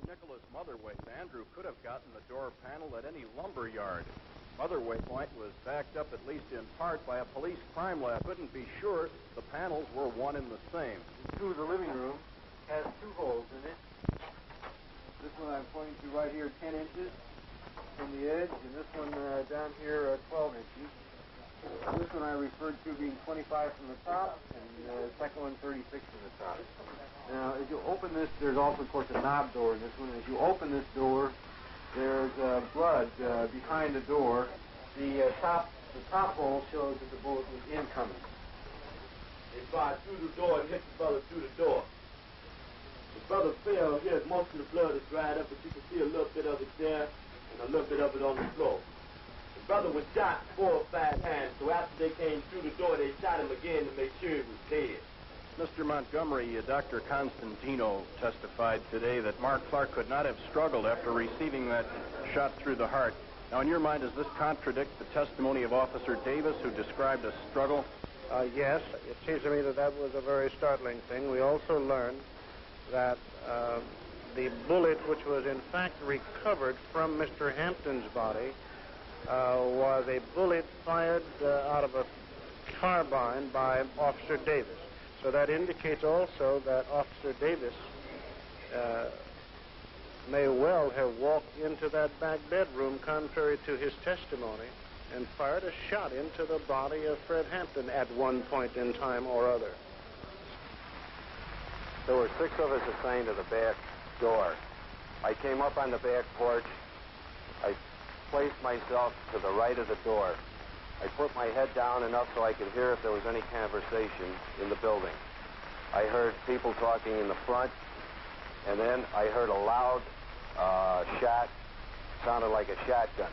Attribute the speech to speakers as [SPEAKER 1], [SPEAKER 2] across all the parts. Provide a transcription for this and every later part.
[SPEAKER 1] Nicholas Motherway's Andrew could have gotten the door panel at any lumber yard. Motherway Point was backed up at least in part by a police crime lab. Couldn't be sure the panels were one and the same.
[SPEAKER 2] The living room has two holes in it. This one I'm pointing to right here, 10 inches from the edge, and this one down here, 12 inches. This one I referred to being 25 from the top, and the second one 36 from the top. Now, as you open this, there's also, of course, a knob door in this one. As you open this door, there's blood behind the door. The top hole shows that the bullet was incoming.
[SPEAKER 3] They fired through the door and hit the brother through the door. The brother fell here. Most of the blood is dried up, but you can see a little bit of it there and a little bit of it on the floor. The brother was shot 4 or 5 times, so after they came through the door, they shot him again to make sure he was dead.
[SPEAKER 1] Mr. Montgomery, Dr. Constantino testified today that Mark Clark could not have struggled after receiving that shot through the heart. Now, in your mind, does this contradict the testimony of Officer Davis, who described a struggle?
[SPEAKER 4] Yes, it seems to me that that was a very startling thing. We also learned that the bullet, which was in fact recovered from Mr. Hampton's body, was a bullet fired out of a carbine by Officer Davis. So that indicates also that Officer Davis may well have walked into that back bedroom, contrary to his testimony, and fired a shot into the body of Fred Hampton at one point in time or other.
[SPEAKER 5] There were 6 of us assigned to the back door. I came up on the back porch. I placed myself to the right of the door. I put my head down enough so I could hear if there was any conversation in the building. I heard people talking in the front, and then I heard a loud shot, sounded like a shotgun.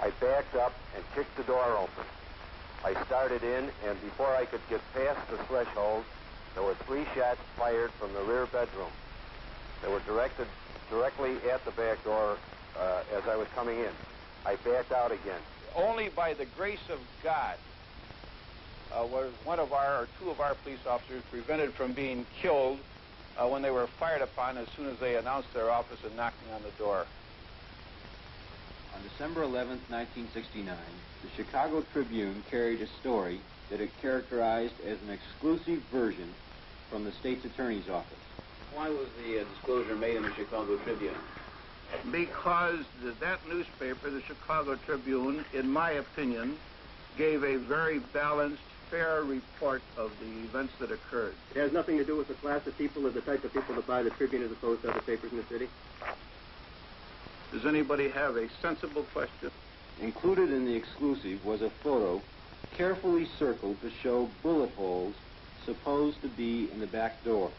[SPEAKER 5] I backed up and kicked the door open. I started in, and before I could get past the threshold, there were 3 shots fired from the rear bedroom. They were directed directly at the back door as I was coming in. I backed out again.
[SPEAKER 6] Only by the grace of God was one of our, or 2 of our police officers prevented from being killed when they were fired upon as soon as they announced their office and knocking on the door.
[SPEAKER 7] On December 11, 1969, the Chicago Tribune carried a story that it characterized as an exclusive version from the state's attorney's office.
[SPEAKER 8] Why was the disclosure made in the Chicago Tribune?
[SPEAKER 4] Because that newspaper, the Chicago Tribune, in my opinion, gave a very balanced, fair report of the events that occurred.
[SPEAKER 2] It has nothing to do with the class of people or the type of people that buy the Tribune as opposed to other papers in the city?
[SPEAKER 4] Does anybody have a sensible question?
[SPEAKER 7] Included in the exclusive was a photo carefully circled to show bullet holes supposed to be in the back door.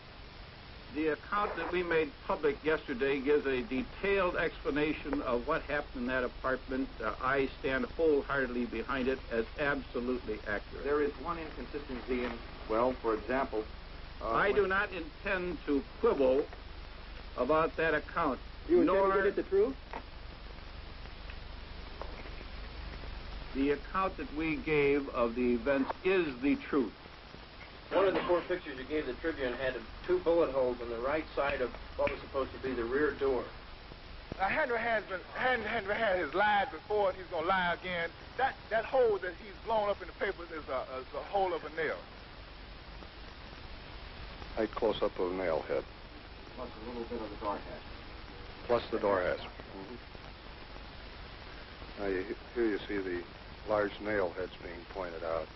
[SPEAKER 4] The account that we made public yesterday gives a detailed explanation of what happened in that apartment. I stand wholeheartedly behind it as absolutely accurate.
[SPEAKER 2] There is one inconsistency in, well, for example...
[SPEAKER 4] I do not intend to quibble about that account.
[SPEAKER 2] You intend to get at the truth?
[SPEAKER 4] The account that we gave of the events is the truth.
[SPEAKER 8] One of the 4 pictures you gave the Tribune had 2 bullet holes on the right side of what was supposed to be the rear door.
[SPEAKER 9] Henry had his lied before, and he's going to lie again. That hole that he's blown up in the papers is a hole of a nail.
[SPEAKER 10] Right close up to the nail head.
[SPEAKER 2] Plus a little bit of the door hatch.
[SPEAKER 10] Plus the door hatch. Now here you see the large nail heads being pointed out.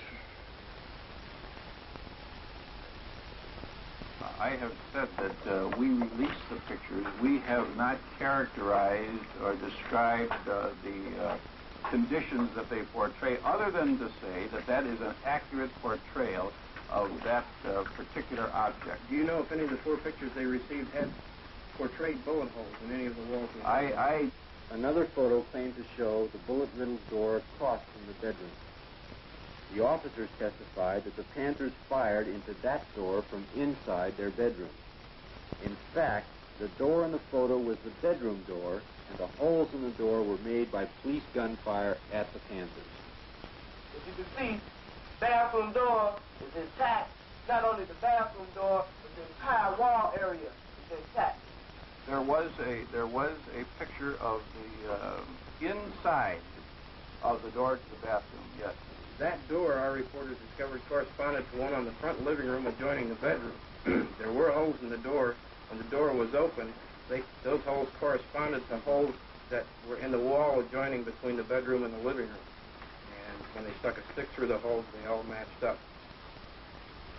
[SPEAKER 6] I have said that we released the pictures. We have not characterized or described the conditions that they portray, other than to say that that is an accurate portrayal of that particular object.
[SPEAKER 2] Do you know if any of the 4 pictures they received had portrayed bullet holes in any of the walls?
[SPEAKER 7] Another photo claimed to show the bullet-riddled door across from the bedroom. The officers testified that the Panthers fired into that door from inside their bedroom. In fact, the door in the photo was the bedroom door, and the holes in the door were made by police gunfire at the Panthers.
[SPEAKER 3] As you can see, bathroom door is intact. Not only the bathroom door, but the entire wall area is intact.
[SPEAKER 6] there was a picture of the inside of the door to the bathroom. Yes.
[SPEAKER 8] That door, our reporters discovered, corresponded to one on the front living room adjoining the bedroom. There were holes in the door. When the door was open, those holes corresponded to holes that were in the wall adjoining between the bedroom and the living room. And when they stuck a stick through the holes, they all matched up.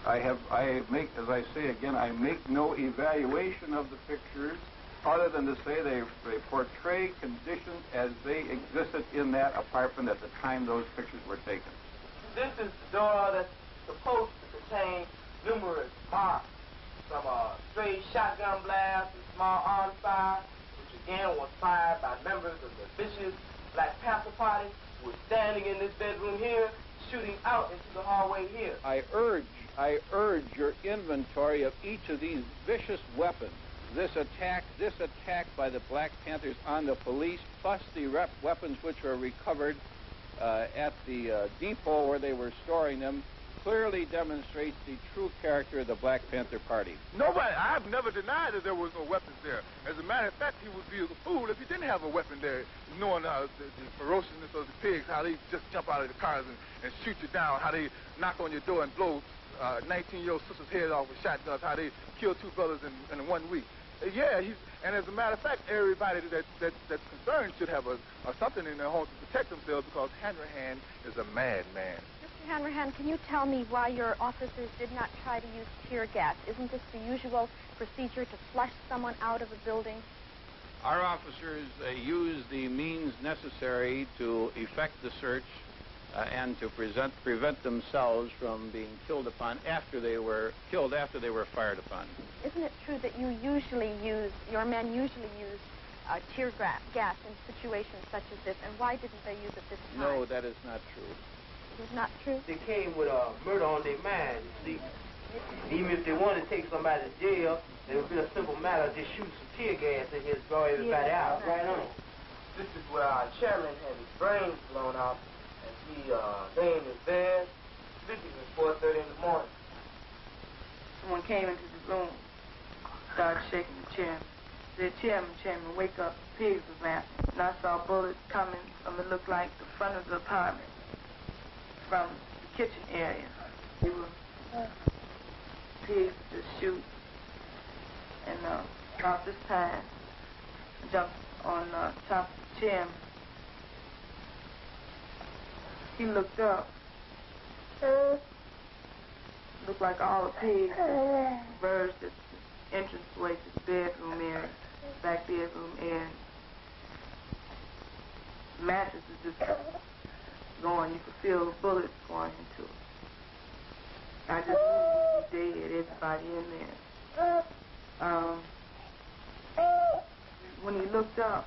[SPEAKER 6] I make, as I say again, I make no evaluation of the pictures other than to say they portray conditions as they existed in that apartment at the time those pictures were taken.
[SPEAKER 3] This is the door that's supposed to contain numerous marks from a stray shotgun blast and small arms fire, which again was fired by members of the vicious Black Panther Party, who were standing in this bedroom here, shooting out into the hallway here.
[SPEAKER 11] I urge your inventory of each of these vicious weapons. This attack by the Black Panthers on the police, plus the weapons which were recovered at the depot where they were storing them, clearly demonstrates the true character of the Black Panther Party.
[SPEAKER 9] Nobody, I've never denied that there was no weapons there. As a matter of fact, he would be a fool if he didn't have a weapon there, knowing the ferociousness of the pigs, how they just jump out of the cars and shoot you down, how they knock on your door and blow 19-year-old sister's head off with shotguns, how they kill 2 brothers in 1 week. Yeah, and as a matter of fact, everybody that's concerned should have something in their home to protect themselves, because Hanrahan is a madman.
[SPEAKER 12] Mr. Hanrahan, can you tell me why your officers did not try to use tear gas? Isn't this the usual procedure to flush someone out of a building?
[SPEAKER 11] Our officers used the means necessary to effect the search and to prevent themselves from being killed upon after they were fired upon.
[SPEAKER 12] Isn't it true that your men usually use tear gas in situations such as this, and why didn't they use it this time?
[SPEAKER 11] No, that is not true.
[SPEAKER 12] It is not true?
[SPEAKER 3] They came with murder on their mind, you see. Even if they wanted to take somebody to jail, it would be a simple matter of just shooting some tear gas and just draw everybody out right on. This is where our chairman had his brains blown out, and he lay in his bed, sleeping at 4:30 in the morning.
[SPEAKER 13] Someone came into the room, started shaking the chairman. Said, Chairman, wake up. The pigs was laughing. And I saw bullets coming from, it looked like, the front of the apartment, from the kitchen area. They were pigs to shoot. And about this time, I jumped on top of the chairman. He looked up. Looked like all the pigs converged at the entranceway to the bedroom area, back bedroom area. The mattress was just going. You could feel the bullets going into it. I just knew he was dead, everybody in there. When he looked up,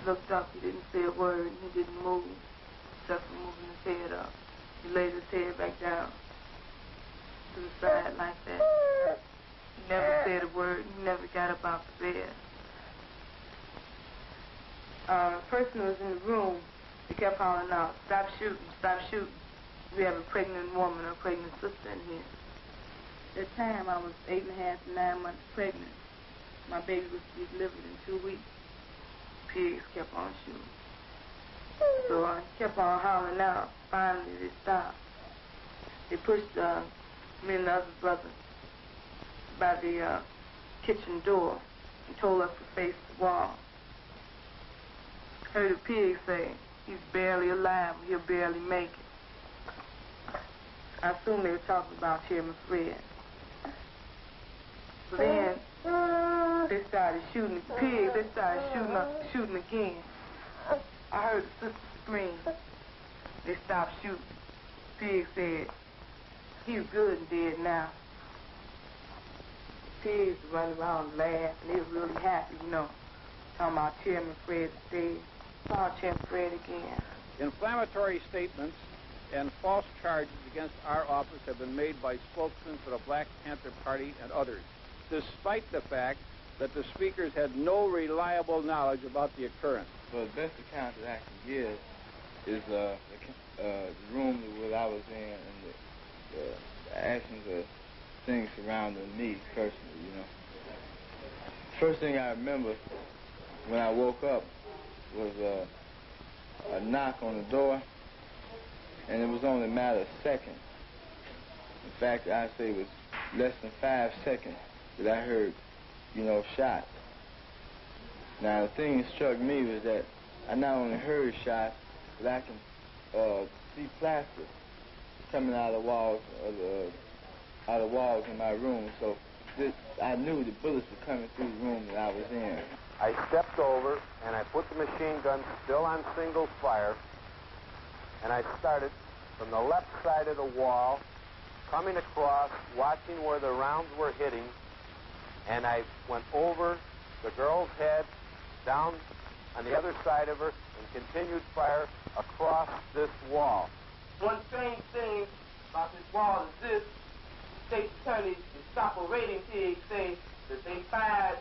[SPEAKER 13] he didn't say a word, and he didn't move, except for moving his head up. He laid his head back down to the side like that. He never said a word. He never got up out the bed. A person was in the room. He kept hollering out, stop shooting, stop shooting. We have a pregnant woman, a pregnant sister in here. At the time, I was 8.5 to 9 months pregnant. My baby was to be delivered in 2 weeks. Pigs kept on shooting. So I kept on hollering out. Finally, they stopped. They pushed me and the other brother by the kitchen door and told us to face the wall. Heard a pig say, he's barely alive, he'll barely make it. I assume they were talking about Chairman Fred. So then they started shooting the pigs. They started shooting again. I heard the sister scream. They stopped shooting. Pig said, he's good and dead now. Pigs running around and laughing. They were really happy, you know. Talking about Chairman Fred dead. Saw Chairman Fred again.
[SPEAKER 11] Inflammatory statements and false charges against our office have been made by spokesmen for the Black Panther Party and others, despite the fact that the speakers had no reliable knowledge about the occurrence.
[SPEAKER 2] Well, the best account that I can give is the room that I was in and the actions of things surrounding me personally, you know.
[SPEAKER 8] First thing I remember when I woke up was a knock on the door, and it was only a matter of seconds. In fact, I'd say it was less than 5 seconds that I heard, shots. Now, the thing that struck me was that I not only heard shots, but I can see plaster coming out of the walls in my room. So I knew the bullets were coming through the room that I was in.
[SPEAKER 5] I stepped over and I put the machine gun still on single fire, and I started from the left side of the wall, coming across, watching where the rounds were hitting, and I went over the girl's head, down on the other side of her, and continued fire across this wall.
[SPEAKER 3] One strange thing about this wall is this: State's attorneys, the stop rating pigs say that they fired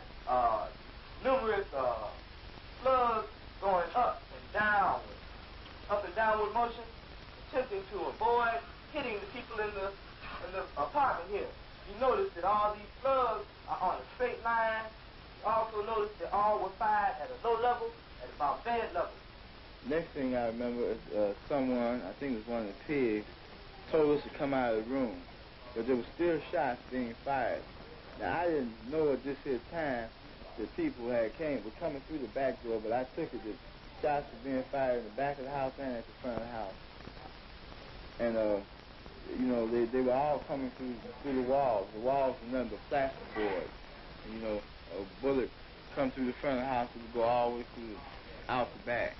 [SPEAKER 3] numerous slugs going up and downward motion, attempting to avoid hitting the people in the apartment here. You notice that all these slugs are on a straight line. You also notice that all were fired at a low level, at about bed level.
[SPEAKER 8] Next thing I remember is someone, I think it was one of the pigs, told us to come out of the room, but there were still shots being fired. Now, I didn't know at this here time that people were coming through the back door, but I took it that shots were being fired in the back of the house and at the front of the house. And, they were all coming through the walls. The walls were nothing but plasterboard. And, a bullet come through the front of the house, it would go all the way out the back.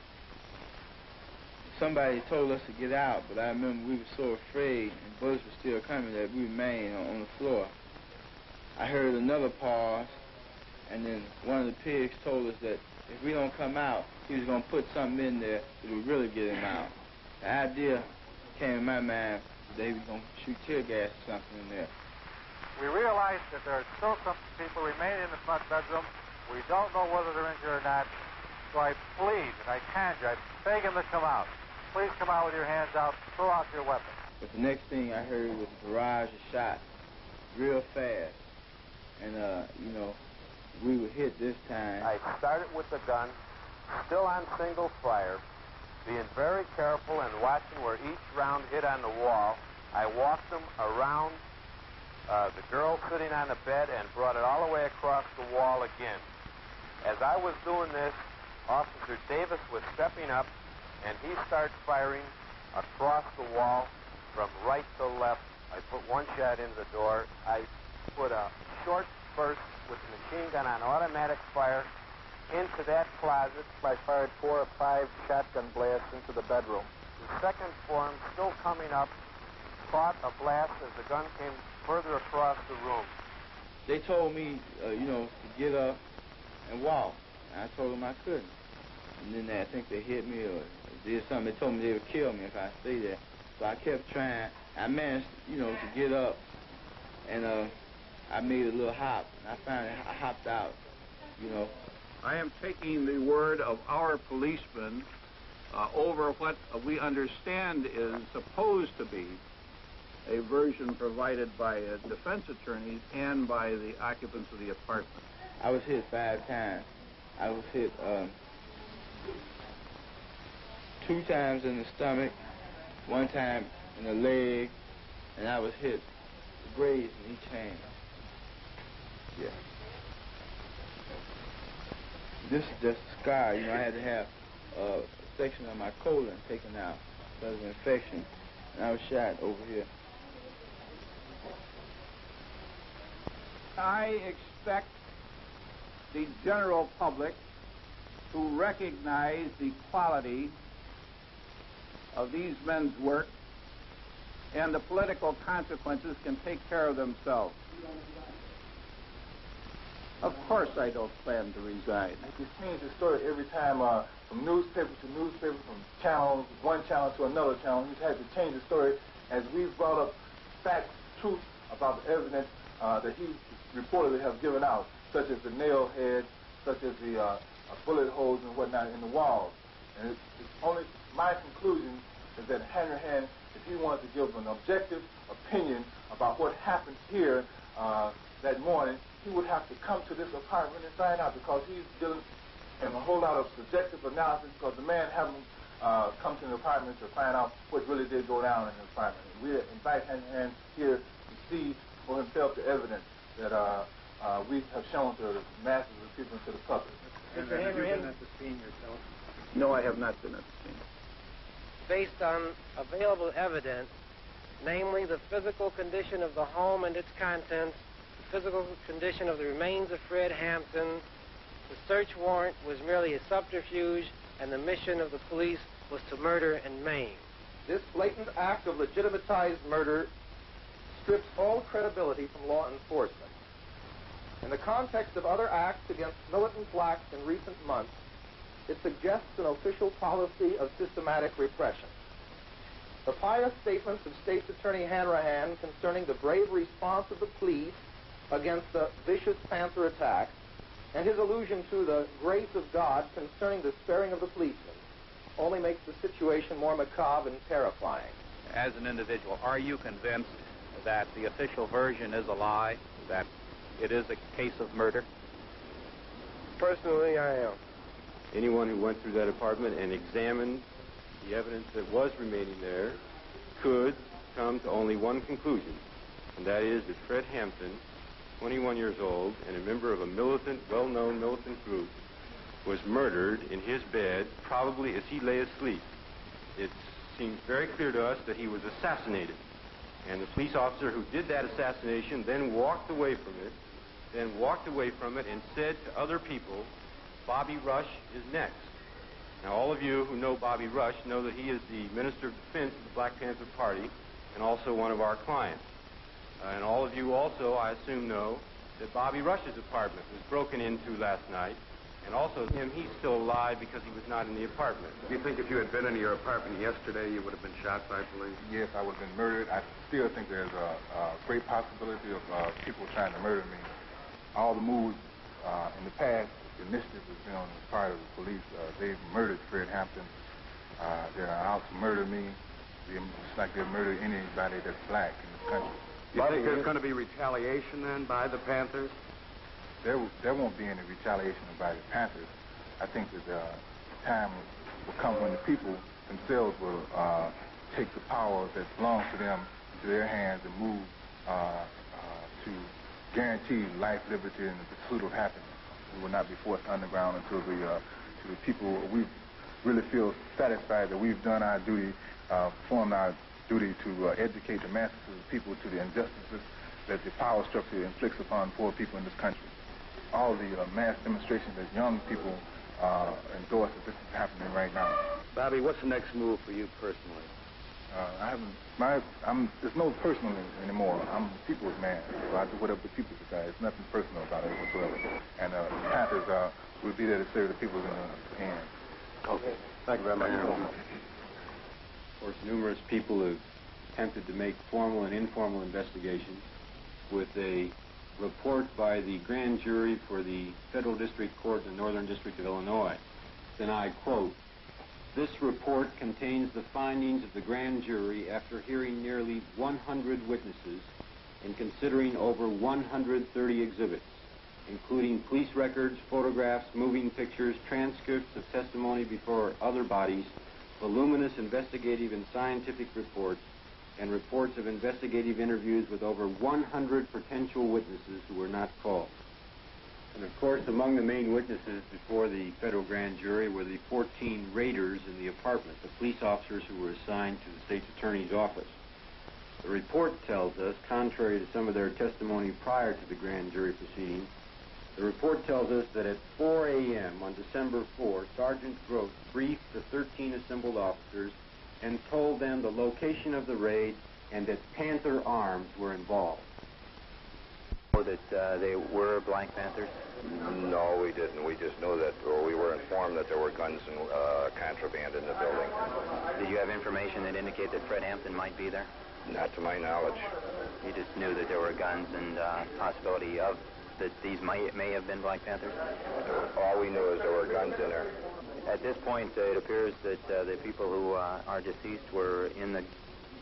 [SPEAKER 8] Somebody told us to get out, but I remember we were so afraid and bullets were still coming that we remained on the floor. I heard another pause, and then one of the pigs told us that if we don't come out, he was going to put something in there that would really get him out. The idea came in my mind that he was going to shoot tear gas or something in there.
[SPEAKER 14] We realize that there are still some people remaining in the front bedroom. We don't know whether they're injured or not, so I plead and I conjure, I beg them to come out. Please come out with your hands out, throw out your weapons.
[SPEAKER 8] But the next thing I heard was a barrage of shots, real fast. And, we were hit this time.
[SPEAKER 5] I started with the gun, still on single fire, being very careful and watching where each round hit on the wall. I walked them around the girl sitting on the bed and brought it all the way across the wall again. As I was doing this, Officer Davis was stepping up, and he started firing across the wall from right to left. I put one shot into the door. I put a short burst with the machine gun on automatic fire into that closet. I fired 4 or 5 shotgun blasts into the bedroom. The second form, still coming up, caught a blast as the gun came further across the room.
[SPEAKER 8] They told me, to get up and walk. And I told them I couldn't. And then I think they hit me or did something. They told me they would kill me if I stayed there. So I kept trying. I managed, to get up, and I made a little hop. And I finally hopped out,
[SPEAKER 11] I am taking the word of our policemen over what we understand is supposed to be a version provided by defense attorneys and by the occupants of the apartment.
[SPEAKER 8] I was hit 5 times. I was hit 2 times in the stomach, 1 time in the leg, and I was hit grazed in each hand. Yeah. This is just a scar. I had to have a section of my colon taken out because of infection, and I was shot over here.
[SPEAKER 11] I expect the general public to recognize the quality of these men's work, and the political consequences can take care of themselves. Of course I don't plan to resign.
[SPEAKER 9] You change the story every time from newspaper to newspaper, from one channel to another channel. He's had to change the story as we've brought up facts, truth about the evidence that he reportedly have given out, such as the nail head, such as the bullet holes and whatnot in the walls. And it's only my conclusion is that Hanrahan, if he wanted to give an objective opinion about what happened here that morning, he would have to come to this apartment and find out, because he's dealing in a whole lot of subjective analysis, because the man haven't come to the apartment to find out what really did go down in the apartment. And we invite him here to see for himself the evidence that we have shown to the masses of people and to the public.
[SPEAKER 4] Mr. Henry, have you been at the scene yourself?
[SPEAKER 6] No, I have not been at the scene.
[SPEAKER 15] Based on available evidence, namely the physical condition of the home and its contents, the physical condition of the remains of Fred Hampton, the search warrant was merely a subterfuge, and the mission of the police was to murder and maim.
[SPEAKER 16] This blatant act of legitimatized murder strips all credibility from law enforcement. In the context of other acts against militant blacks in recent months, it suggests an official policy of systematic repression. The pious statements of State's Attorney Hanrahan concerning the brave response of the police against the vicious Panther attack, and his allusion to the grace of God concerning the sparing of the policemen, only makes the situation more macabre and terrifying.
[SPEAKER 11] As an individual, are you convinced that the official version is a lie, that it is a case of murder?
[SPEAKER 4] Personally, I am.
[SPEAKER 7] Anyone who went through that apartment and examined the evidence that was remaining there could come to only one conclusion, and that is that Fred Hampton, 21 years old and a member of a militant, well-known militant group, was murdered in his bed, probably as he lay asleep. It seems very clear to us that he was assassinated, and the police officer who did that assassination then walked away from it and said to other people, Bobby Rush is next. Now, all of you who know Bobby Rush know that he is the Minister of Defense of the Black Panther Party and also one of our clients. And all of you also, I assume, know that Bobby Rush's apartment was broken into last night, and also he's still alive because he was not in the apartment.
[SPEAKER 10] Do you think if you had been in your apartment yesterday, you would have been shot by police?
[SPEAKER 9] Yes, I would have been murdered. I still think there's a great possibility of people trying to murder me. All the moves in the past, the initiative has been on the part of the police. They've murdered Fred Hampton. They're out to murder me. It's like they'll murder anybody that's black in this country.
[SPEAKER 10] Do you think there's going to be retaliation then by the Panthers?
[SPEAKER 9] There won't be any retaliation by the Panthers. I think that the time will come when the people themselves will take the power that belongs to them into their hands and move to guarantee life, liberty, and the pursuit of happiness. We will not be forced underground until the people, we really feel satisfied that we've done our duty, performed our duty to educate the masses of the people to the injustices that the power structure inflicts upon poor people in this country. All the mass demonstrations that young people endorse that this is happening right now.
[SPEAKER 10] Bobby, what's the next move for you personally?
[SPEAKER 9] There's no personal anymore. I'm a people's man, so I do whatever the people decide. There's nothing personal about it whatsoever. And the Panthers will be there to serve the people in the end.
[SPEAKER 10] Okay. Thank you very much.
[SPEAKER 7] Of course, numerous people have attempted to make formal and informal investigations with a report by the grand jury for the Federal District Court in the Northern District of Illinois. Then I quote, "This report contains the findings of the grand jury after hearing nearly 100 witnesses and considering over 130 exhibits, including police records, photographs, moving pictures, transcripts of testimony before other bodies, voluminous investigative and scientific reports, and reports of investigative interviews with over 100 potential witnesses who were not called." And of course, among the main witnesses before the federal grand jury were the 14 raiders in the apartment, the police officers who were assigned to the state's attorney's office. The report tells us, contrary to some of their testimony prior to the grand jury proceedings, the report tells us that at 4 a.m. on December 4, Sergeant Gross briefed the 13 assembled officers and told them the location of the raid and that Panther arms were involved.
[SPEAKER 5] Know that they were Black Panthers?
[SPEAKER 10] No, we didn't. We just knew that, or we were informed that there were guns and contraband in the building.
[SPEAKER 5] Did you have information that indicated that Fred Hampton might be there?
[SPEAKER 10] Not to my knowledge.
[SPEAKER 5] You just knew that there were guns and possibility of that these may have been Black Panthers?
[SPEAKER 10] All we knew is there were guns in there.
[SPEAKER 5] At this point, it appears that the people who are deceased were in the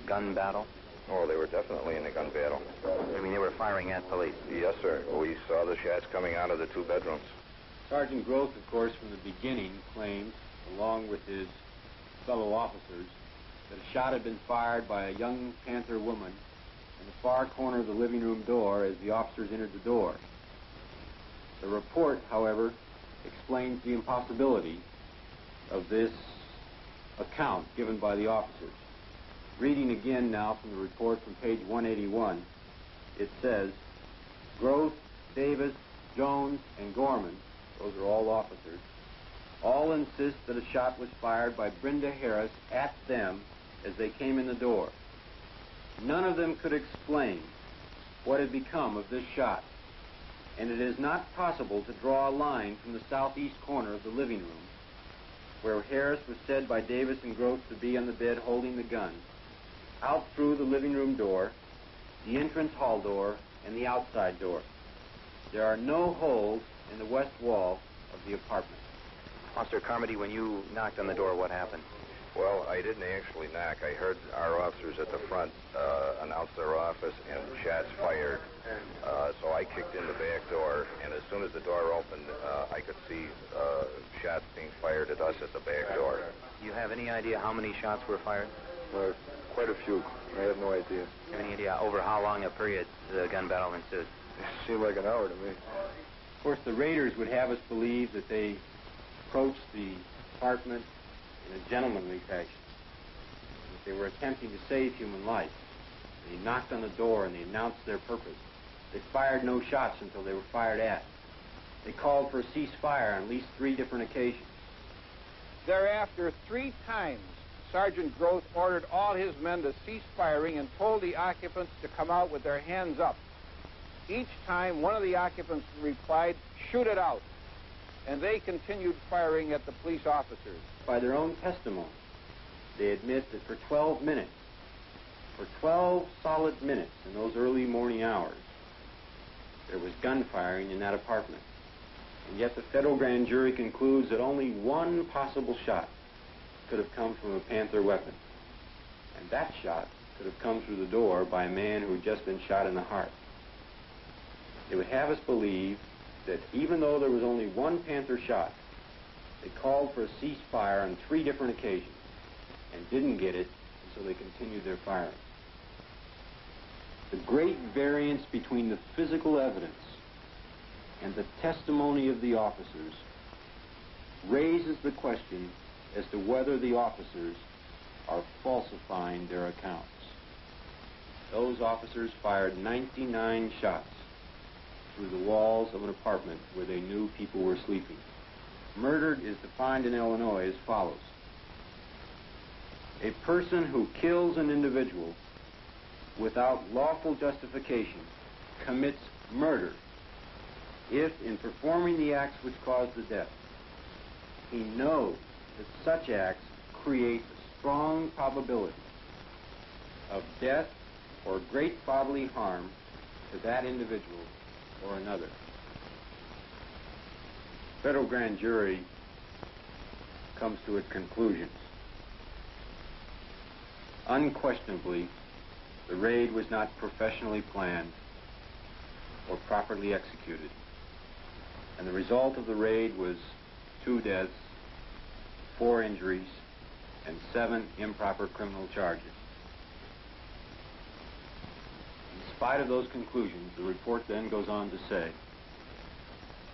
[SPEAKER 5] gun battle.
[SPEAKER 10] Oh, they were definitely in a gun battle.
[SPEAKER 17] I mean, they were firing at police?
[SPEAKER 10] Yes, sir. We saw the shots coming out of the two bedrooms.
[SPEAKER 7] Sergeant Groth, of course, from the beginning claimed, along with his fellow officers, that a shot had been fired by a young Panther woman in the far corner of the living room door as the officers entered the door. The report, however, explains the impossibility of this account given by the officers. Reading again now from the report from page 181, it says, Groth, Davis, Jones, and Gorman, those are all officers, all insist that a shot was fired by Brenda Harris at them as they came in the door. None of them could explain what had become of this shot, and it is not possible to draw a line from the southeast corner of the living room, where Harris was said by Davis and Groth to be on the bed holding the gun, out through the living room door, the entrance hall door, and the outside door. There are no holes in the west wall of the apartment.
[SPEAKER 17] Officer Carmody, when you knocked on the door, what happened?
[SPEAKER 10] Well, I didn't actually knock. I heard our officers at the front announce their office and shots fired. So I kicked in the back door, and as soon as the door opened, I could see shots being fired at us at the back door.
[SPEAKER 17] Do you have any idea how many shots were fired?
[SPEAKER 10] Quite a few. I have no idea.
[SPEAKER 17] Do you have any idea over how long a period the gun battle ensued?
[SPEAKER 10] It seemed like an hour to me.
[SPEAKER 7] Of course, the raiders would have us believe that they approached the apartment in a gentlemanly fashion, that they were attempting to save human life. They knocked on the door and they announced their purpose. They fired no shots until they were fired at. They called for a ceasefire on at least 3 different occasions.
[SPEAKER 11] Thereafter, 3 times, Sergeant Groth ordered all his men to cease firing and told the occupants to come out with their hands up. Each time, one of the occupants replied, "Shoot it out." And they continued firing at the police officers.
[SPEAKER 7] By their own testimony, they admit that for 12 minutes, for 12 solid minutes in those early morning hours, there was gunfiring in that apartment. And yet the federal grand jury concludes that only one possible shot could have come from a Panther weapon. And that shot could have come through the door by a man who had just been shot in the heart. They would have us believe that even though there was only one Panther shot, they called for a ceasefire on 3 different occasions and didn't get it, and so they continued their firing. The great variance between the physical evidence and the testimony of the officers raises the question as to whether the officers are falsifying their accounts. Those officers fired 99 shots through the walls of an apartment where they knew people were sleeping. Murder is defined in Illinois as follows: a person who kills an individual without lawful justification commits murder if, in performing the acts which caused the death, he knows that such acts create a strong probability of death or great bodily harm to that individual or another. Federal grand jury comes to its conclusions. Unquestionably, the raid was not professionally planned or properly executed, and the result of the raid was 2 deaths, 4 injuries, and 7 improper criminal charges. In spite of those conclusions, the report then goes on to say,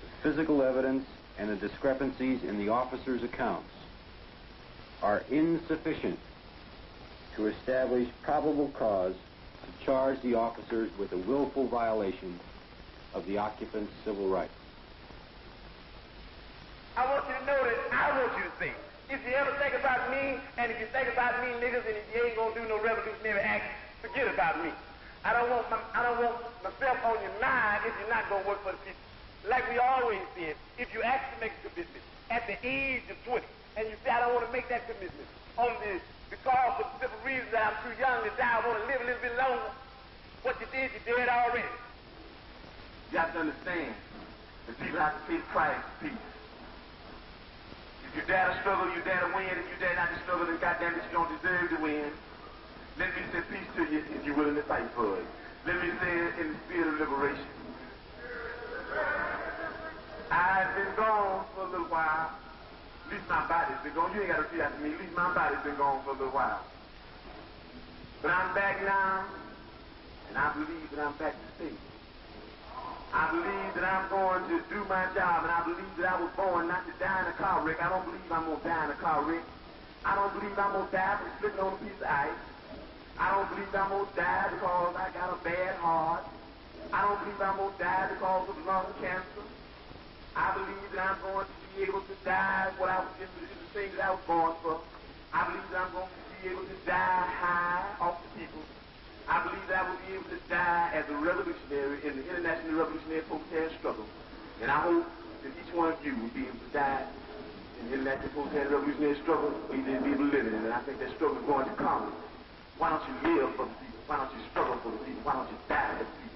[SPEAKER 7] the physical evidence and the discrepancies in the officers' accounts are insufficient to establish probable cause to charge the officers with a willful violation of the occupant's civil rights.
[SPEAKER 3] I want you to know that I want you to think. If you ever think about me, and if you think about me, niggas, and if you ain't gonna do no revolutionary act, forget about me. I don't want myself on your mind if you're not gonna work for the people. Like we always did, if you actually make a commitment at the age of 20, and you say, I don't want to make that commitment because of the simple reason that I'm too young to die, I want to live a little bit longer, what you did, you did already.
[SPEAKER 18] You have to understand, the people have to pay the price for peace. If you dare to struggle, you dare to win. If you dare not to struggle, then goddamn it, you don't deserve to win. Let me say peace to you if you're willing to fight for it. Let me say it in the spirit of liberation. I've been gone for a little while. At least my body's been gone. You ain't got to repeat after me. At least my body's been gone for a little while. But I'm back now, and I believe that I'm back to stay. I believe that I'm going to do my job, and I believe that I was born not to die in a car wreck. I don't believe I'm going to die in a car wreck. I don't believe I'm going to die from slipping on a piece of ice. I don't believe I'm going to die because I got a bad heart. I don't believe I'm going to die because of lung cancer. I believe that I'm going to be able to die what I was in the things that I was born for. I believe that I'm going to be able to die high off the people. I believe that I will be able to die as a revolutionary in the international revolutionary proletarian struggle. And I hope that each one of you will be able to die in the international proletarian revolutionary struggle, or you didn't be able to live in it. And I think that struggle is going to come. Why don't you live for the people? Why don't you struggle for the people? Why don't you die for the people?